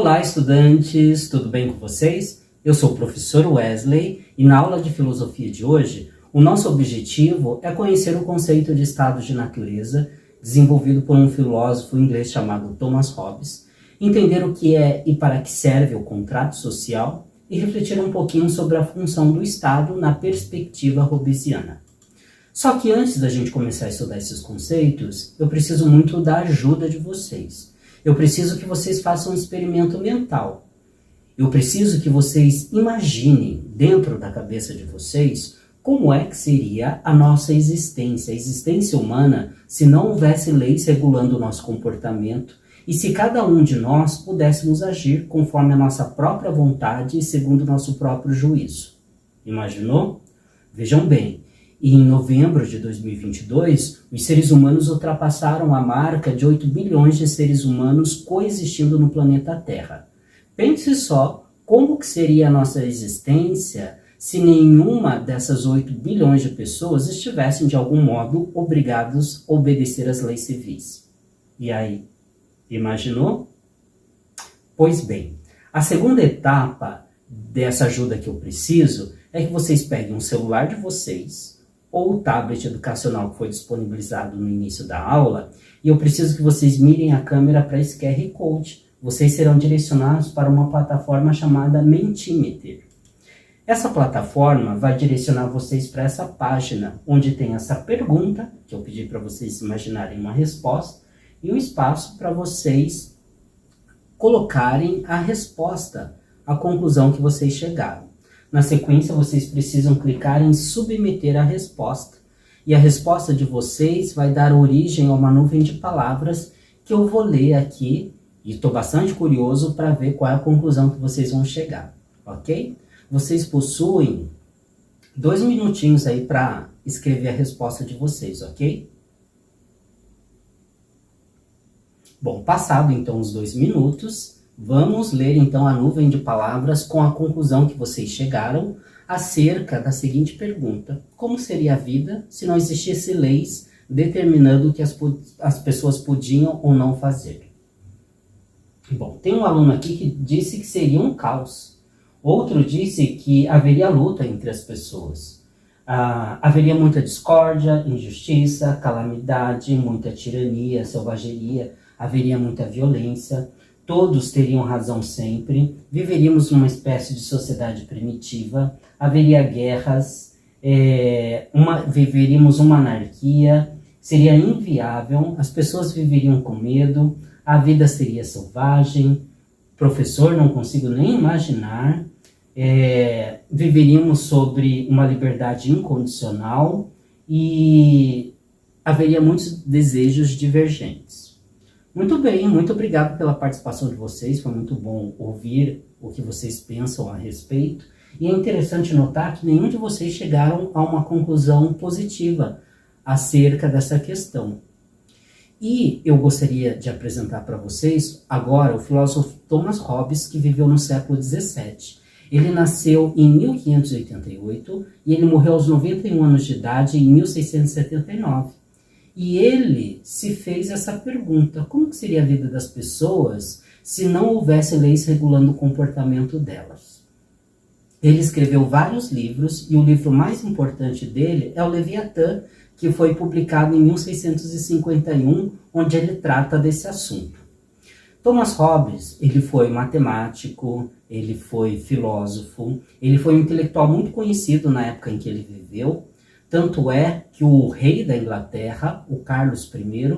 Olá, estudantes, tudo bem com vocês? Eu sou o professor Wesley e na aula de filosofia de hoje, o nosso objetivo é conhecer o conceito de estado de natureza desenvolvido por um filósofo inglês chamado Thomas Hobbes, entender o que é e para que serve o contrato social e refletir um pouquinho sobre a função do Estado na perspectiva hobbesiana. Só que antes da gente começar a estudar esses conceitos, eu preciso muito da ajuda de vocês. Eu preciso que vocês façam um experimento mental. Eu preciso que vocês imaginem dentro da cabeça de vocês como é que seria a nossa existência, a existência humana, se não houvesse leis regulando o nosso comportamento e se cada um de nós pudéssemos agir conforme a nossa própria vontade e segundo o nosso próprio juízo. Imaginou? Vejam bem. E em novembro de 2022, os seres humanos ultrapassaram a marca de 8 bilhões de seres humanos coexistindo no planeta Terra. Pense só como que seria a nossa existência se nenhuma dessas 8 bilhões de pessoas estivessem de algum modo obrigados a obedecer às leis civis. E aí, imaginou? Pois bem, a segunda etapa dessa ajuda que eu preciso é que vocês peguem um celular de vocês ou o tablet educacional que foi disponibilizado no início da aula, e eu preciso que vocês mirem a câmera para esse QR Code. Vocês serão direcionados para uma plataforma chamada Mentimeter. Essa plataforma vai direcionar vocês para essa página, onde tem essa pergunta, que eu pedi para vocês imaginarem uma resposta, e um espaço para vocês colocarem a resposta, a conclusão que vocês chegaram. Na sequência, vocês precisam clicar em submeter a resposta. E a resposta de vocês vai dar origem a uma nuvem de palavras que eu vou ler aqui. E estou bastante curioso para ver qual é a conclusão que vocês vão chegar. Ok? Vocês possuem 2 minutinhos aí para escrever a resposta de vocês, ok? Bom, passado então os 2 minutos... Vamos ler então a nuvem de palavras com a conclusão que vocês chegaram acerca da seguinte pergunta: como seria a vida se não existisse leis determinando o que as pessoas podiam ou não fazer? Bom, tem um aluno aqui que disse que seria um caos. Outro disse que haveria luta entre as pessoas. Haveria muita discórdia, injustiça, calamidade, muita tirania, selvageria, haveria muita violência. Todos teriam razão sempre, viveríamos numa espécie de sociedade primitiva, haveria guerras, viveríamos uma anarquia, seria inviável, as pessoas viveriam com medo, a vida seria selvagem, professor, não consigo nem imaginar, viveríamos sobre uma liberdade incondicional e haveria muitos desejos divergentes. Muito bem, muito obrigado pela participação de vocês, foi muito bom ouvir o que vocês pensam a respeito. E é interessante notar que nenhum de vocês chegaram a uma conclusão positiva acerca dessa questão. E eu gostaria de apresentar para vocês agora o filósofo Thomas Hobbes, que viveu no século XVII. Ele nasceu em 1588 e ele morreu aos 91 anos de idade em 1679. E ele se fez essa pergunta: como seria a vida das pessoas se não houvesse leis regulando o comportamento delas? Ele escreveu vários livros e o livro mais importante dele é o Leviatã, que foi publicado em 1651, onde ele trata desse assunto. Thomas Hobbes, ele foi matemático, ele foi filósofo, ele foi um intelectual muito conhecido na época em que ele viveu. Tanto é que o rei da Inglaterra, o Carlos I,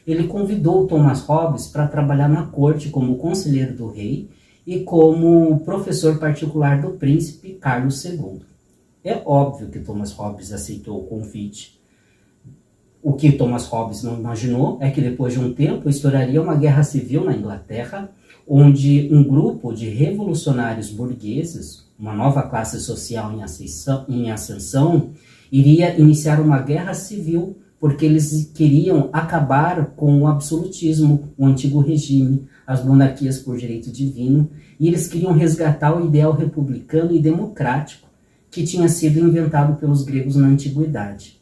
ele convidou Thomas Hobbes para trabalhar na corte como conselheiro do rei e como professor particular do príncipe Carlos II. É óbvio que Thomas Hobbes aceitou o convite. O que Thomas Hobbes não imaginou é que depois de um tempo estouraria uma guerra civil na Inglaterra, onde um grupo de revolucionários burgueses, uma nova classe social em ascensão, iria iniciar uma guerra civil, porque eles queriam acabar com o absolutismo, o antigo regime, as monarquias por direito divino, e eles queriam resgatar o ideal republicano e democrático que tinha sido inventado pelos gregos na antiguidade.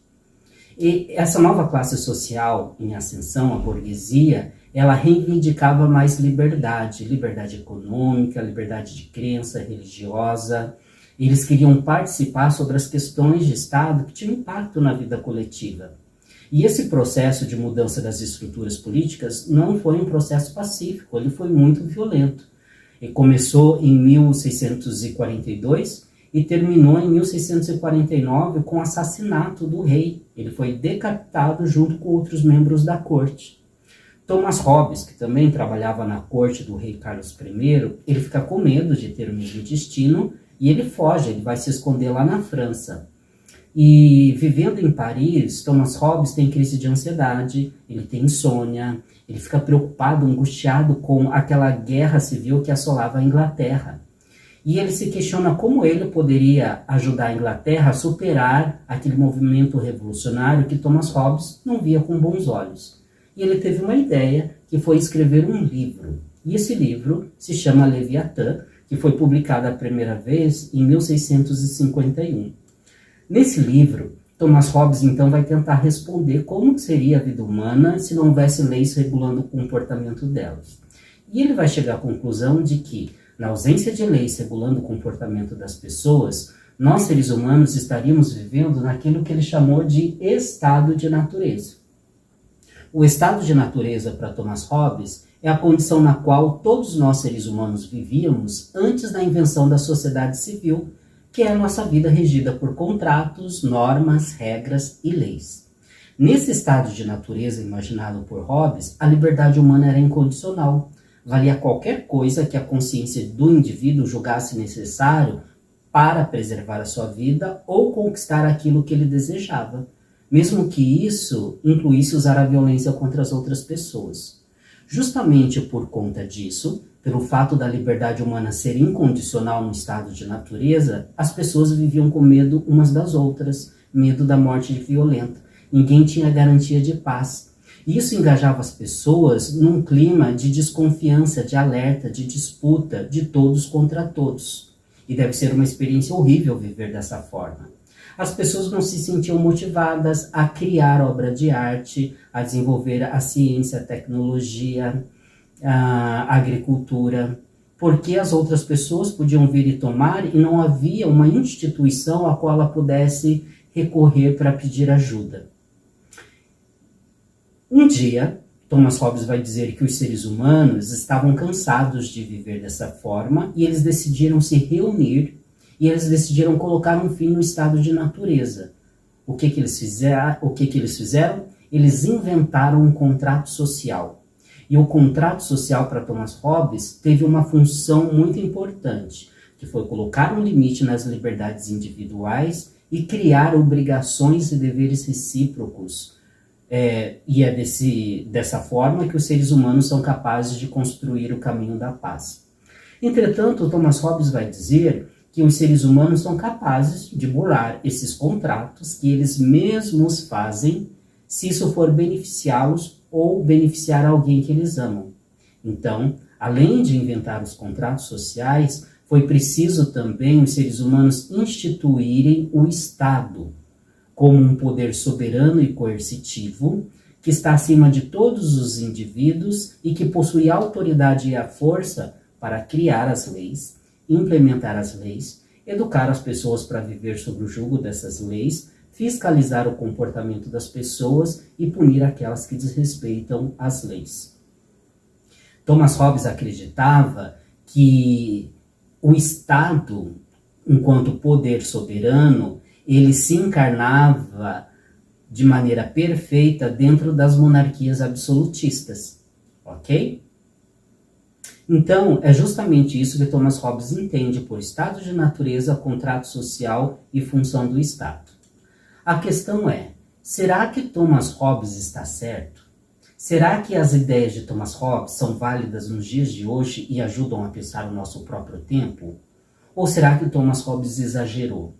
E essa nova classe social em ascensão, a burguesia, ela reivindicava mais liberdade, liberdade econômica, liberdade de crença religiosa. Eles queriam participar sobre as questões de Estado que tinham impacto na vida coletiva. E esse processo de mudança das estruturas políticas não foi um processo pacífico, ele foi muito violento. Ele começou em 1642 e terminou em 1649 com o assassinato do rei. Ele foi decapitado junto com outros membros da corte. Thomas Hobbes, que também trabalhava na corte do rei Carlos I, ele fica com medo de ter o mesmo destino e ele foge, ele vai se esconder lá na França. E vivendo em Paris, Thomas Hobbes tem crise de ansiedade, ele tem insônia, ele fica preocupado, angustiado com aquela guerra civil que assolava a Inglaterra. E ele se questiona como ele poderia ajudar a Inglaterra a superar aquele movimento revolucionário que Thomas Hobbes não via com bons olhos. E ele teve uma ideia, que foi escrever um livro. E esse livro se chama Leviatã, que foi publicado a primeira vez em 1651. Nesse livro, Thomas Hobbes então vai tentar responder como seria a vida humana se não houvesse leis regulando o comportamento delas. E ele vai chegar à conclusão de que, na ausência de leis regulando o comportamento das pessoas, nós seres humanos estaríamos vivendo naquilo que ele chamou de estado de natureza. O estado de natureza para Thomas Hobbes é a condição na qual todos nós seres humanos vivíamos antes da invenção da sociedade civil, que é a nossa vida regida por contratos, normas, regras e leis. Nesse estado de natureza imaginado por Hobbes, a liberdade humana era incondicional. Valia qualquer coisa que a consciência do indivíduo julgasse necessário para preservar a sua vida ou conquistar aquilo que ele desejava, mesmo que isso incluísse usar a violência contra as outras pessoas. Justamente por conta disso, pelo fato da liberdade humana ser incondicional no estado de natureza, as pessoas viviam com medo umas das outras, medo da morte violenta. Ninguém tinha garantia de paz. E isso engajava as pessoas num clima de desconfiança, de alerta, de disputa, de todos contra todos. E deve ser uma experiência horrível viver dessa forma. As pessoas não se sentiam motivadas a criar obra de arte, a desenvolver a ciência, a tecnologia, a agricultura, porque as outras pessoas podiam vir e tomar e não havia uma instituição a qual ela pudesse recorrer para pedir ajuda. Um dia, Thomas Hobbes vai dizer que os seres humanos estavam cansados de viver dessa forma e eles decidiram se reunir e eles decidiram colocar um fim no estado de natureza. O que eles fizeram? Eles inventaram um contrato social. E o contrato social para Thomas Hobbes teve uma função muito importante, que foi colocar um limite nas liberdades individuais e criar obrigações e deveres recíprocos. E é dessa forma que os seres humanos são capazes de construir o caminho da paz. Entretanto, Thomas Hobbes vai dizer que os seres humanos são capazes de burlar esses contratos que eles mesmos fazem, se isso for beneficiá-los ou beneficiar alguém que eles amam. Então, além de inventar os contratos sociais, foi preciso também os seres humanos instituírem o Estado como um poder soberano e coercitivo que está acima de todos os indivíduos e que possui a autoridade e a força para criar as leis, implementar as leis, educar as pessoas para viver sob o jugo dessas leis, fiscalizar o comportamento das pessoas e punir aquelas que desrespeitam as leis. Thomas Hobbes acreditava que o Estado, enquanto poder soberano, ele se encarnava de maneira perfeita dentro das monarquias absolutistas, ok? Então, é justamente isso que Thomas Hobbes entende por estado de natureza, contrato social e função do Estado. A questão é, será que Thomas Hobbes está certo? Será que as ideias de Thomas Hobbes são válidas nos dias de hoje e ajudam a pensar o nosso próprio tempo? Ou será que Thomas Hobbes exagerou?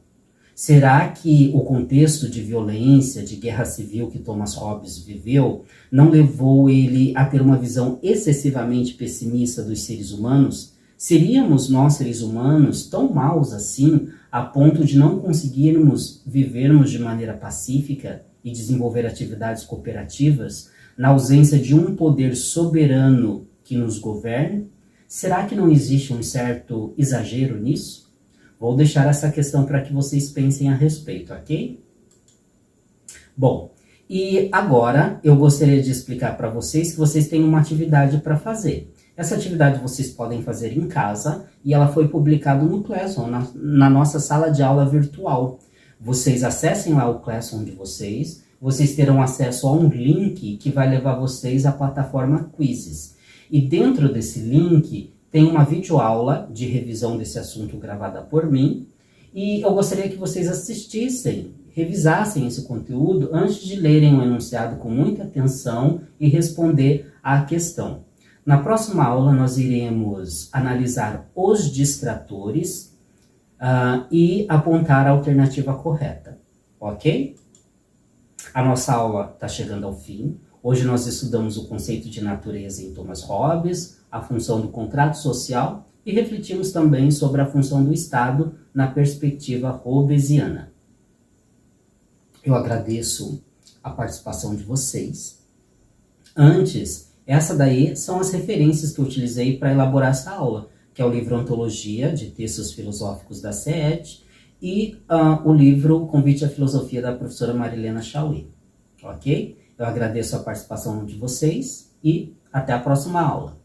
Será que o contexto de violência, de guerra civil que Thomas Hobbes viveu, não levou ele a ter uma visão excessivamente pessimista dos seres humanos? Seríamos nós, seres humanos, tão maus assim, a ponto de não conseguirmos vivermos de maneira pacífica e desenvolver atividades cooperativas na ausência de um poder soberano que nos governe? Será que não existe um certo exagero nisso? Vou deixar essa questão para que vocês pensem a respeito, ok? Bom, e agora eu gostaria de explicar para vocês que vocês têm uma atividade para fazer. Essa atividade vocês podem fazer em casa e ela foi publicada no Classroom, na nossa sala de aula virtual. Vocês acessem lá o Classroom de vocês, vocês terão acesso a um link que vai levar vocês à plataforma Quizzes. E dentro desse link tem uma videoaula de revisão desse assunto gravada por mim e eu gostaria que vocês assistissem, revisassem esse conteúdo antes de lerem o enunciado com muita atenção e responder à questão. Na próxima aula, nós iremos analisar os distratores e apontar a alternativa correta, ok? A nossa aula está chegando ao fim. Hoje nós estudamos o conceito de natureza em Thomas Hobbes, a função do contrato social e refletimos também sobre a função do Estado na perspectiva hobbesiana. Eu agradeço a participação de vocês. Antes, essa daí são as referências que eu utilizei para elaborar essa aula, que é o livro Antologia, de Textos Filosóficos da SEET, e o livro Convite à Filosofia, da professora Marilena Chauí. Ok? Eu agradeço a participação de vocês e até a próxima aula.